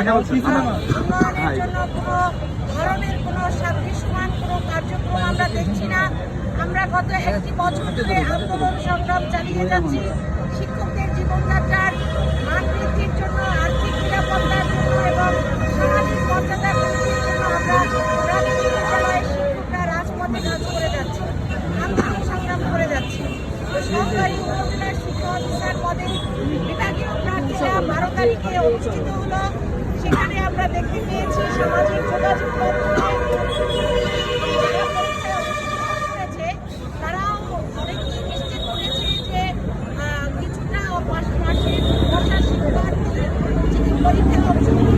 উন্নয়নের জন্য কোনো ধরনের কোনো দৃশ্যমান কোনো কার্যক্রম আমরা দেখছি না। আমরা গত একটি বছর ধরে আন্দোলন সংগ্রাম চালিয়ে যাচ্ছি শিক্ষকদের জীবনযাত্রার মান বৃদ্ধির জন্য, আর্থিক নিরাপত্তার জন্য এবং সামাজিক মর্যাদা বৃদ্ধির জন্য। আমরা প্রাথমিক বিদ্যালয়ের শিক্ষকরা রাজপথে কাজ করে যাচ্ছি, আন্দোলন সংগ্রাম করে যাচ্ছি। সরকারি উপজেলার শিক্ষা অফিসার পদে বিভাগীয় প্রার্থীরা 12 তারিখে অনুষ্ঠিত হলো। সেখানে আমরা দেখতে পেয়েছি সামাজিক যোগাযোগ মাধ্যমে যারা পরীক্ষায় অংশগ্রহণ করেছে তারাও অনেকেই নিশ্চিত করেছে যে কিছুটা বর্ষা শিক্ষার্থীদের যিনি পরীক্ষায় অংশগ্রহণ